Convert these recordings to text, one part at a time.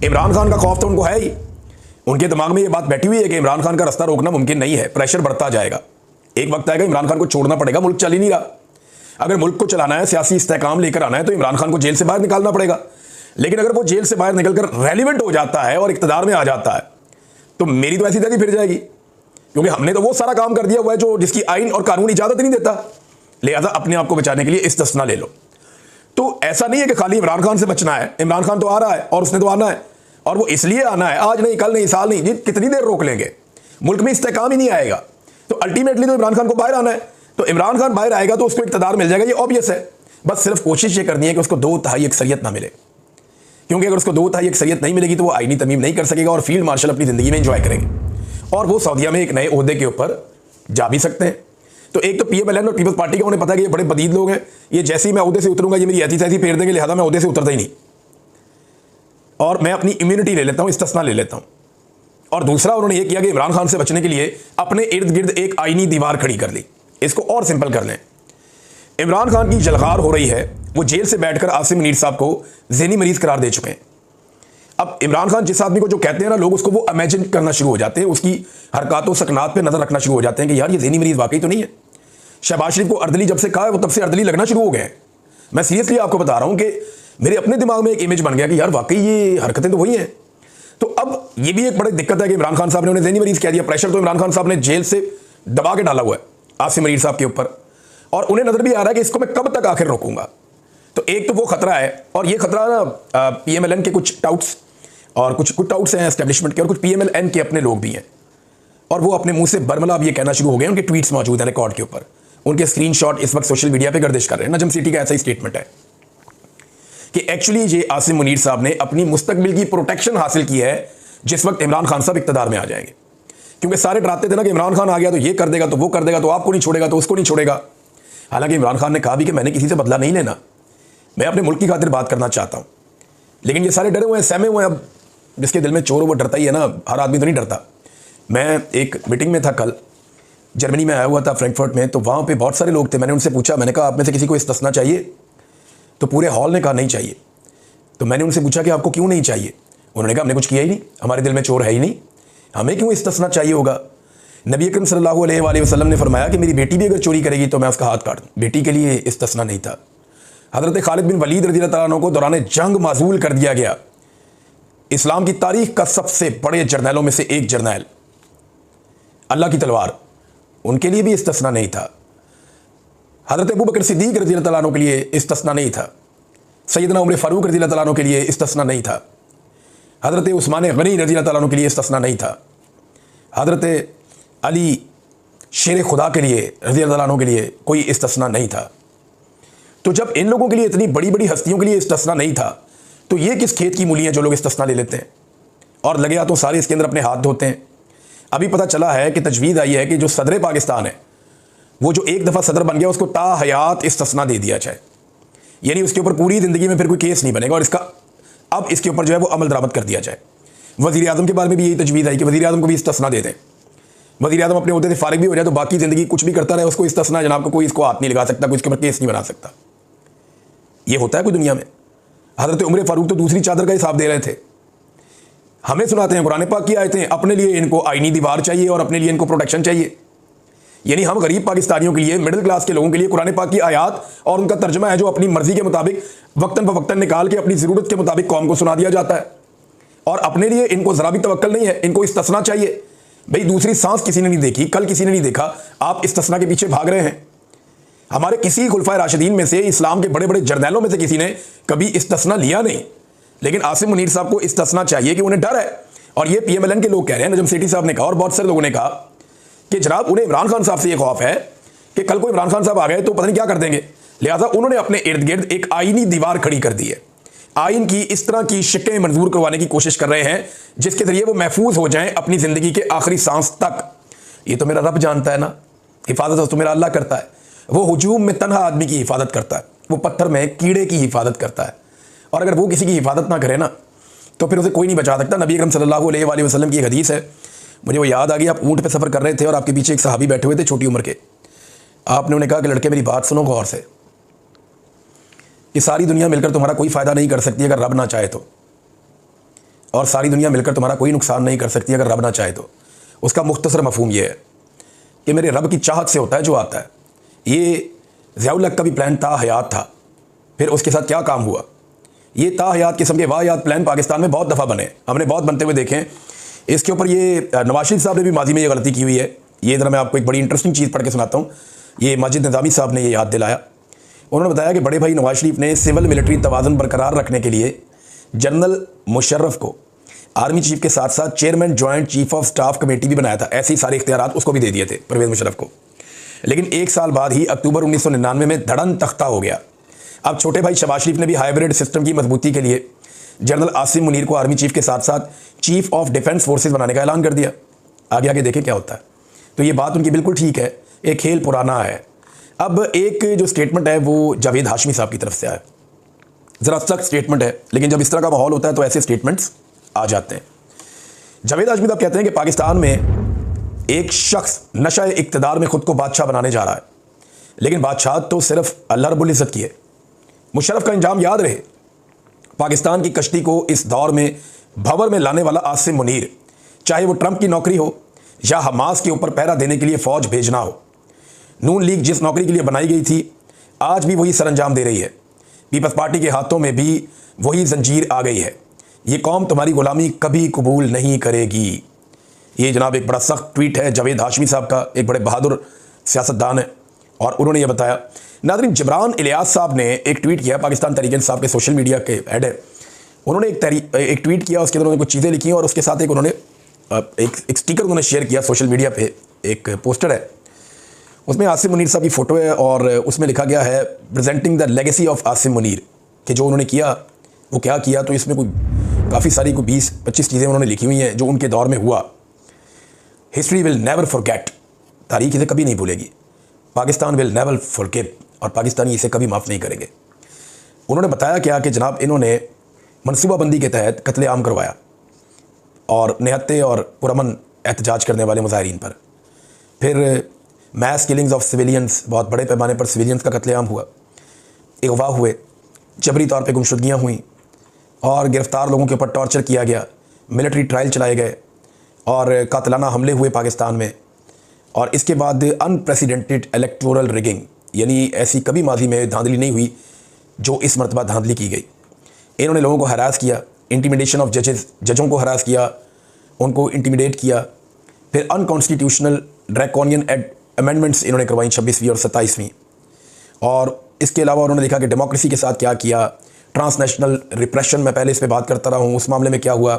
इमरान खान का खौफ तो उनको है ही, उनके दिमाग में ये बात बैठी हुई है कि इमरान खान का रास्ता रोकना मुमकिन नहीं है, प्रेशर बढ़ता जाएगा, एक वक्त आएगा इमरान खान को छोड़ना पड़ेगा, मुल्क चल ही नहीं रहा। अगर मुल्क को चलाना है, सियासी इस्तेहकाम लेकर आना है तो इमरान खान को जेल से बाहर निकालना पड़ेगा। लेकिन अगर वो जेल से बाहर निकलकर रेलिवेंट हो जाता है और इक़्तिदार में आ जाता है तो मेरी तो ऐसी तैसी फिर जाएगी, क्योंकि हमने तो वो सारा काम कर दिया हुआ है जो जिसकी आइन और कानून इजाजत नहीं देता। लिहाजा अपने आप को बचाने के लिए इस्तिस्ना ले लो। तो ऐसा नहीं है कि खाली इमरान खान से बचना है, इमरान खान तो आ रहा है और उसने तो आना है, और वो इसलिए आना है, आज नहीं कल नहीं साल नहीं, जी कितनी देर रोक लेंगे, मुल्क में इस्तेहकाम ही नहीं आएगा। तो अल्टीमेटली तो इमरान खान को बाहर आना है, तो इमरान खान बाहर आएगा तो उसको इक़्तिदार मिल जाएगा, ये ऑब्वियस है। बस सिर्फ कोशिश ये करनी है कि उसको 2/3 अक्सरियत ना मिले, क्योंकि अगर उसको 2/3 अक्सरियत नहीं मिलेगी तो वो आईनी तमीम नहीं कर सकेगा और फील्ड मार्शल अपनी ज़िंदगी में इंजॉय करेंगे, और वो सऊदीया में एक नए ओहदे के ऊपर जा भी सकते हैं। तो एक तो PMLN और पीपल्स पार्टी का उन्हें पता है कि ये बड़े बदीद लोग हैं, ये जैसे ही मैं ओहदे से उतरूंगा ये मेरी ऐसी तैसी फेर देंगे, लिहाजा मैं ओहदे से उतरता ही नहीं और मैं अपनी इम्यूनिटी ले लेता हूँ, इस्तिस्ना ले लेता हूँ। और दूसरा उन्होंने ये किया कि इमरान खान से बचने के लिए अपने इर्द गिर्द एक आईनी दीवार खड़ी कर ली। इसको और सिंपल कर लें, इमरान खान की जलगार हो रही है, वो जेल से बैठकर आसिम मुनीर साहब को ज़हनी मरीज करार दे चुके हैं। अब इमरान खान जिस आदमी को जो कहते हैं ना लोग, उसको वो इमेजिन करना शुरू हो जाते हैं, उसकी हरकतों सकनात पे नजर रखना शुरू हो जाते हैं कि यार ये ज़हनी मरीज वाकई तो नहीं है। शहबाज शरीफ को अर्दली जब से कहा है वो तब से अर्दली लगना शुरू हो गए हैं। मैं सीरियसली आपको बता रहा हूं कि मेरे अपने दिमाग में एक इमेज बन गया कि यार वाकई ये हरकतें तो वही हैं। तो अब ये भी एक बड़ी दिक्कत है कि इमरान खान साहब ने उन्हें ज़हनी मरीज कह दिया। प्रेशर तो इमरान खान साहब ने जेल से दबा के डाला हुआ है आसिम मुनीर साहब के ऊपर, और उन्हें नजर भी आ रहा है कि इसको मैं कब तक आखिर रोकूंगा। तो एक तो वो खतरा है, और ये खतरा ना PMLN के कुछ टाउट्स और कुछ टाउट्स हैं एस्टेब्लिशमेंट के, और कुछ PMLN के अपने लोग भी हैं, और वो अपने मुंह से बरमला अब ये कहना शुरू हो गए, उनके ट्वीट्स मौजूद हैं रिकॉर्ड के ऊपर, उनके स्क्रीनशॉट इस वक्त सोशल मीडिया पे गर्दिश कर रहे हैं। नजम सिटी का ऐसा ही स्टेटमेंट है कि एक्चुअली ये आसिम मुनीर साहब ने अपनी मुस्तकबिल की प्रोटेक्शन हासिल की है जिस वक्त इमरान खान साहब इक़्तिदार में आ जाएंगे, क्योंकि सारे डराते थे ना कि इमरान खान आ गया तो ये कर देगा, तो वो कर देगा, तो आपको नहीं छोड़ेगा, तो उसको नहीं छोड़ेगा। हालांकि इमरान खान ने कहा भी कि मैंने किसी से बदला नहीं लेना, मैं अपने मुल्क की खातिर बात करना चाहता हूँ। लेकिन ये सारे डरे हुए हैं, सहमे हुए हैं। अब जिसके दिल में चोर हो वो डरता ही है ना, हर आदमी तो नहीं डरता। मैं एक मीटिंग में था कल, जर्मनी में आया हुआ था फ्रैंकफर्ट में, तो वहाँ पे बहुत सारे लोग थे। मैंने उनसे पूछा, मैंने कहा आप में से किसी को इस्तिस्ना चाहिए? तो पूरे हॉल ने कहा नहीं चाहिए। तो मैंने उनसे पूछा कि आपको क्यों नहीं चाहिए? उन्होंने कहा हमने कुछ किया ही नहीं, हमारे दिल में चोर है ही नहीं, हमें क्यों इस्तिस्ना चाहिए होगा? नबी अकरम सल्लल्लाहु अलैहि वसल्लम ने फरमाया कि मेरी बेटी भी अगर चोरी करेगी तो मैं उसका हाथ काट दूँ। बेटी के लिए इस्तिस्ना नहीं था। हज़रत खालिद बिन वलीद रज़ी अल्लाह तआला अन्हु को दौरान जंग माजूल कर दिया गया। इस्लाम की तारीख का सबसे बड़े जर्नैलों में से एक जर्नैल, अल्लाह की तलवार, उनके लिए भी इस्तिस्ना नहीं था। हज़रत अबू बकर सिद्दीक़ रज़ी अल्लाह तआला अन्हु के लिए इस्तिस्ना नहीं था। सैयदना उमर फ़ारूक रज़ी अल्लाह तआला अन्हु के लिए इस्तिस्ना नहीं था। हज़रत उस्मान गनी रज़ी अल्लाह तआला अन्हु के लिए इस्तिस्ना नहीं था। हज़रत अली शेर खुदा के लिए रज़ी अल्लाह अन्हु के लिए कोई इस्तिस्ना नहीं था। तो जब इन लोगों के लिए, इतनी बड़ी बड़ी हस्तियों के लिए इस्तिस्ना नहीं था, तो ये किस खेत की मूली है जो लोग इस्तिस्ना ले लेते हैं और लगे हाथों सारे इसके अंदर अपने हाथ धोते हैं। अभी पता चला है कि तजवीज़ आई है कि जो सदर पाकिस्तान है, वो जो एक दफ़ा सदर बन गया उसको ता हयात इस्तिस्ना दे दिया जाए, यानी उसके ऊपर पूरी ज़िंदगी में फिर कोई केस नहीं बनेगा, और इसका अब इसके ऊपर जो है वो अमल दरामद कर दिया जाए। वज़ीर आज़म के बारे में भी यही तजवीज़ आई कि वज़ीर आज़म को भी इस्तिस्ना दे दें। वज़ीर आज़म अपने ओहदे से फारिग भी हो जाए तो बाकी ज़िंदगी कुछ भी करता रहे, उसको इस्तिस्ना जनाब को कोई इसको हाथ नहीं लगा सकता, कोई इसके ऊपर केस नहीं बना सकता। ये होता है कोई दुनिया में? हज़रत उमर फ़ारूक तो दूसरी चादर का हिसाब दे रहे थे। हमें सुनाते हैं कुरान पाक की आयतें, अपने लिए इनको आईनी दीवार चाहिए और अपने लिए इनको प्रोटेक्शन चाहिए। यानी हम गरीब पाकिस्तानियों के लिए, मिडिल क्लास के लोगों के लिए कुरान पाक की आयात और उनका तर्जमा है जो अपनी मर्जी के मुताबिक वक्तन फ़वक्तन निकाल के अपनी ज़रूरत के मुताबिक कौम को सुना दिया जाता है, और अपने लिए इनको ज़रा भी तवक्कल नहीं है, इनको इस्तिस्ना चाहिए। भाई दूसरी सांस किसी ने नहीं देखी, कल किसी ने नहीं देखा, आप इस्तिस्ना के पीछे भाग रहे हैं। हमारे किसी खुलफाए राशिदीन में से, इस्लाम के बड़े बड़े जर्नैलों में से किसी ने कभी इस्तिस्ना लिया नहीं, लेकिन आसिम मुनीर साहब को इस्तिस्ना चाहिए कि उन्हें डर है। और ये PMLN के लोग कह रहे हैं, नजम सेठी साहब ने कहा और बहुत सारे लोगों ने कहा कि जनाब उन्हें इमरान खान साहब से ये खौफ है कि कल को इमरान खान साहब आ गए तो पता नहीं क्या कर देंगे, लिहाजा उन्होंने अपने इर्द गिर्द एक आईनी दीवार खड़ी कर दी है। आइन की इस तरह की शिक्कें मंजूर करवाने की कोशिश कर रहे हैं जिसके जरिए वो महफूज हो जाएं अपनी ज़िंदगी के आखिरी सांस तक। ये तो मेरा रब जानता है ना, हिफाजत तो मेरा अल्लाह करता है। वो हुजूम में तन्हा आदमी की हिफाजत करता है, वो पत्थर में कीड़े की हिफाजत करता है, और अगर वो किसी की हिफाजत ना करे ना तो फिर उसे कोई नहीं बचा सकता। नबी अकरम सल्लल्लाहु अलैहि वसल्लम की एक हदीस है, मुझे वो याद आ गई। आप ऊँट पे सफ़र कर रहे थे और आपके पीछे एक सहाबी बैठे हुए थे छोटी उम्र के। आपने उन्हें कहा कि लड़के मेरी बात सुनो गौर से, ये सारी दुनिया मिलकर तुम्हारा कोई फ़ायदा नहीं कर सकती अगर रब ना चाहे तो। और सारी दुनिया मिलकर तुम्हारा कोई नुकसान नहीं कर सकती अगर रब ना चाहे तो। उसका मुख्तसर मफहूम यह है कि मेरे रब की चाहत से होता है जो आता है। ये ज़ियाउल हक का भी प्लान ता हयात था, फिर उसके साथ क्या काम हुआ। ये ता हयात किस्म के वाहियात प्लान पाकिस्तान में बहुत दफ़ा बने, हमने बहुत बनते हुए देखे हैं। इसके ऊपर ये नवाज शरीफ साहब ने भी माजी में ये गलती की हुई है। ये ज़रा मैं आपको एक बड़ी इंटरेस्टिंग चीज़ पढ़ के सुनाता हूँ। ये माजिद निज़ामी साहब ने ये याद दिलाया। उन्होंने बताया कि बड़े भाई नवाज शरीफ ने सिविल मिलिट्री तवाज़ुन बरकरार रखने के लिए जनरल मुशर्रफ को आर्मी चीफ के साथ साथ chairman joint chief of staff committee भी बनाया था। ऐसे ही सारे इख्तियारात उसको भी दे दिए थे, परवेज़ मुशर्रफ को। लेकिन एक साल बाद ही अक्टूबर 1999 में धड़न तख्ता हो गया। अब छोटे भाई शहबाज शरीफ ने भी हाइब्रिड सिस्टम की मजबूती के लिए जनरल आसिम मुनीर को आर्मी चीफ के साथ साथ चीफ ऑफ डिफेंस फोर्सेज बनाने का ऐलान कर दिया। आगे आगे देखें क्या होता है। तो ये बात उनकी बिल्कुल ठीक है, एक खेल पुराना है। अब एक जो स्टेटमेंट है वो जावेद हाशमी साहब की तरफ से आया। ज़रा सख्त स्टेटमेंट है, लेकिन जब इस तरह का माहौल होता है तो ऐसे स्टेटमेंट्स आ जाते हैं। जावेद हाशमी साहब कहते हैं कि पाकिस्तान में एक शख्स नशा इक़्तिदार में खुद को बादशाह बनाने जा रहा है, लेकिन बादशाह तो सिर्फ अल्लाह रब्बुल इज़्ज़त की है। मुशर्रफ का इंजाम याद रहे, पाकिस्तान की कश्ती को इस दौर में भंवर में लाने वाला आसिम मुनीर, चाहे वो ट्रंप की नौकरी हो या हमास के ऊपर पहरा देने के लिए फ़ौज भेजना हो। नून लीग जिस नौकरी के लिए बनाई गई थी आज भी वही सरअंजाम दे रही है। पीपल्स पार्टी के हाथों में भी वही जंजीर आ गई है। ये कौम तुम्हारी गुलामी कभी कबूल नहीं करेगी। ये जनाब एक बड़ा सख्त ट्वीट है जावेद हाशमी साहब का, एक बड़े बहादुर सियासतदान है, और उन्होंने ये बताया। नाज़रीन, जबरान इलियास साहब ने एक ट्वीट किया, पाकिस्तान तहरीक इंसाफ के सोशल मीडिया के हेड है। उन्होंने एक ट्वीट किया, उसके अंदर उन्होंने कुछ चीज़ें लिखी और उसके साथ उन्होंने एक स्टिकर उन्होंने शेयर किया सोशल मीडिया पे। एक पोस्टर है, उसमें आसिम मुनीर साहब की फ़ोटो है और उसमें लिखा गया है presenting the legacy of Asim Munir, कि जो उन्होंने किया वो क्या किया। तो इसमें कोई काफ़ी सारी कोई 20-25 चीज़ें उन्होंने लिखी हुई हैं जो उनके दौर में हुआ। हिस्ट्री विल नेवर फॉरगेट, तारीख इसे कभी नहीं भूलेगी। पाकिस्तान विल नेवर फॉरगिव, और पाकिस्तानी इसे कभी माफ़ नहीं करेंगे। उन्होंने बताया क्या कि जनाब इन्होंने मनसूबाबंदी के तहत कत्ले आम करवाया और निहत्ते और पुरअमन एहतजाज करने वाले मुजाहिरीन पर। फिर मैस किलिंग्स ऑफ सिविलियंस, बहुत बड़े पैमाने पर सिविलियंस का कत्लेआम हुआ, अगवा हुए, जबरी तौर पे गुमशुदगियाँ हुई और गिरफ्तार लोगों के ऊपर टॉर्चर किया गया, मिलिट्री ट्रायल चलाए गए और कातलाना हमले हुए पाकिस्तान में। और इसके बाद अनप्रेसिडेंटेड इलेक्टोरल रिगिंग, यानी ऐसी कभी माजी में धांधली नहीं हुई जो इस मरतबा धांधली की गई। इन्होंने लोगों को हरास किया, इंटिमिडेशन ऑफ जजेस, जजों को हरास किया, उनको इंटिमिडेट किया। फिर अनकॉन्स्टिट्यूशनल ड्रैकोनियन अमेंडमेंट्स इन्होंने करवाई 26वीं और 27वीं। और इसके अलावा उन्होंने देखा कि डेमोक्रेसी के साथ क्या किया, ट्रांसनेशनल रिप्रेशन, मैं पहले इस पर बात करता रहा हूँ, उस मामले में क्या हुआ,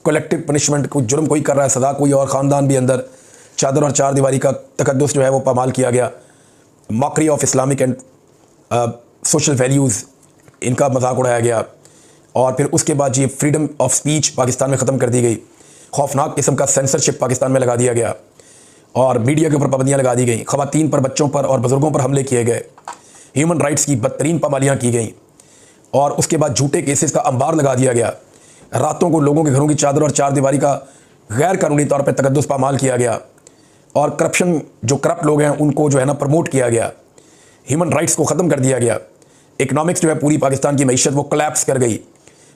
कलेक्टिव पनिशमेंट, कोई जुर्म कोई कर रहा है सज़ा कोई और, ख़ानदान भी अंदर, चादर और चार दीवारी का तकद्दुस जो है वो पामाल किया गया, mockery of Islamic and social values, इनका मजाक उड़ाया गया। और फिर उसके बाद ये फ्रीडम ऑफ स्पीच पाकिस्तान में ख़त्म कर दी गई, खौफनाक किस्म का सेंसरशिप पाकिस्तान में लगा दिया गया और मीडिया के ऊपर पाबंदियाँ लगा दी गई, ख़वातीन पर, बच्चों पर और बुज़ुर्गों पर हमले किए गए, ह्यूमन राइट्स की बदतरीन पामालियाँ की गई और उसके बाद झूठे केसेस का अंबार लगा दिया गया। रातों को लोगों के घरों की चादर और चार दीवारी का गैर कानूनी तौर पर तकद्दुस पामाल किया गया और करप्शन, जो करप्ट लोग हैं उनको जो है ना प्रमोट किया गया, ह्यूमन राइट्स को ख़त्म कर दिया गया। इकनॉमिक्स जो है पूरी पाकिस्तान की मईशत वो कोलैप्स कर गई,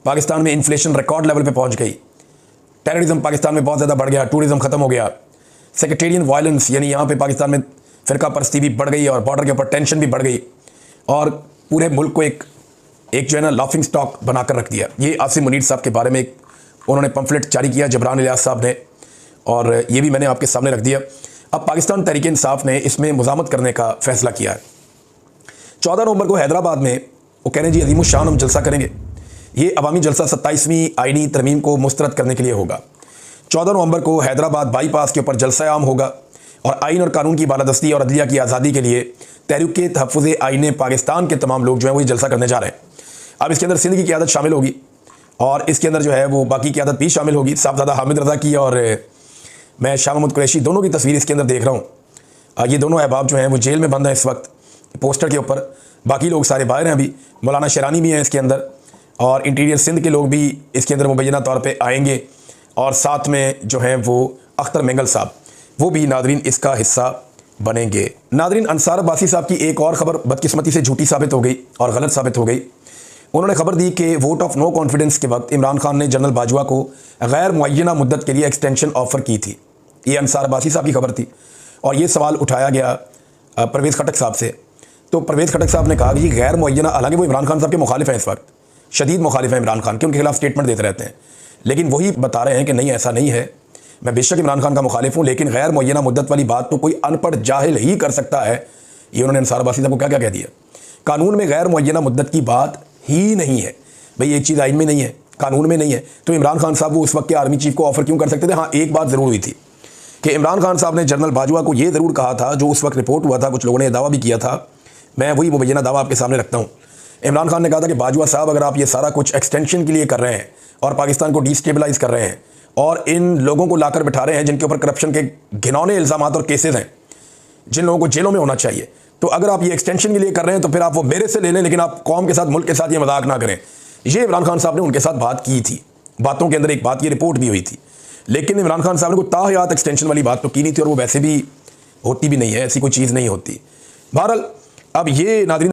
पाकिस्तान में इन्फ्लेशन रिकॉर्ड लेवल पे पहुंच गई, टेररिज्म पाकिस्तान में बहुत ज़्यादा बढ़ गया, टूरिज्म ख़त्म हो गया, सेक्रेटेरियन वायलेंस यानी यहाँ पे पाकिस्तान में फ़िरका परस्ती भी बढ़ गई और बॉर्डर के ऊपर टेंशन भी बढ़ गई और पूरे मुल्क को एक जो है ना लाफिंग स्टॉक बनाकर रख दिया। ये आसिम मुनीर साहब के बारे में एक उन्होंने पम्फलेट जारी किया जबरान इलियास साहब ने, और ये भी मैंने आपके सामने रख दिया। अब पाकिस्तान तहरीक इंसाफ ने इसमें मुज़ामत करने का फ़ैसला किया है। 14 नवंबर को हैदराबाद में वो कह रहे हैं जी अजीम शान हम जलसा करेंगे। ये अवामी जलसा 27वीं आईनी तरमीम को मुस्तरद करने के लिए होगा। 14 नवंबर को हैदराबाद बाईपास के ऊपर जलसा आम होगा और आइन और कानून की बालादस्ती और अदलिया की आज़ादी के लिए तहरीक तहफ़्फ़ुज़ आइन पाकिस्तान के तमाम लोग जो हैं वो ये जलसा करने जा रहे हैं। अब इसके अंदर सिंध की क़यादत शामिल होगी और इसके अंदर जो है वो बाकी क़यादत भी शामिल होगी, साहबज़ादा हामिद रज़ा की और मैं शाह महमूद कुरैशी, दोनों की तस्वीर इसके अंदर देख रहा हूँ। ये दोनों अहबाब जो हैं वो जेल में बंद हैं इस वक्त पोस्टर के ऊपर, बाकी लोग सारे बाहर हैं अभी, मौलाना शेरानी भी हैं इसके अंदर और इंटीरियर सिंध के लोग भी इसके अंदर मुबैना तौर पे आएंगे और साथ में जो हैं वो अख्तर मेंगल साहब वो भी नादरीन इसका हिस्सा बनेंगे। नादरीन, अंसार अब्बासी साहब की एक और ख़बर बदकिस्मती से झूठी साबित हो गई और गलत साबित हो गई। उन्होंने खबर दी कि वोट ऑफ नो कॉन्फिडेंस के वक्त इमरान खान ने जनरल बाजवा को गैर मुअय्यना मुद्दत के लिए एक्सटेंशन ऑफर की थी। ये अंसार अब्बासी साहब की खबर थी और ये सवाल उठाया गया परवेज़ खटक साहब से। तो परवेज़ खटक साहब ने कहा कि गैर मुअय्यना, हालांकि वो इमरान खान साहब के मुखालिफ हैं, इस वक्त शदीद मुखालिफ हैं इमरान खान के, उनके खिलाफ स्टेटमेंट देते रहते हैं, लेकिन वही बता रहे हैं कि नहीं ऐसा नहीं है, मैं बेशक इमरान खान का मुखालिफ हूँ, लेकिन गैर मुअय्यना मुद्दत वाली बात तो कोई अनपढ़ जाहिल ही कर सकता है। ये उन्होंने अंसार अब्बासी साहब को क्या क्या कह दिया। कानून में गैर मुअय्यना मुद्दत की बात ही नहीं है भाई, ये चीज़ आइन में नहीं है, कानून में नहीं है। तो इमरान खान साहब वो उस वक्त के आर्मी चीफ को ऑफर क्यों कर सकते थे। हाँ, एक बात ज़रूर हुई थी कि इमरान खान साहब ने जनरल बाजवा को ये ज़रूर कहा था, जो उस वक्त रिपोर्ट हुआ था, कुछ लोगों ने दावा भी किया था, मैं वही मुबैना दावा आपके सामने रखता हूँ। इमरान खान ने कहा था कि बाजवा साहब, अगर आप ये सारा कुछ एक्सटेंशन के लिए कर रहे हैं और पाकिस्तान को डिस्टेबलाइज कर रहे हैं और इन लोगों को लाकर बिठा रहे हैं जिनके ऊपर करप्शन के घिनौने इल्ज़ाम और केसेस हैं, जिन लोगों को जेलों में होना चाहिए, तो अगर आप ये एक्सटेंशन के लिए कर रहे हैं तो फिर आप वो मेरे से ले लें, लेकिन आप कौम के साथ, मुल्क के साथ ये मजाक ना करें। ये इमरान खान साहब ने उनके साथ बात की थी। बातों के अंदर एक बात, ये रिपोर्ट भी हुई थी, लेकिन इमरान खान साहब ने कोई ताहयात एक्सटेंशन वाली बात तो की नहीं थी और वो वैसे भी होती भी नहीं है, ऐसी कोई चीज़ नहीं होती। बहरहाल अब ये नाज़रीन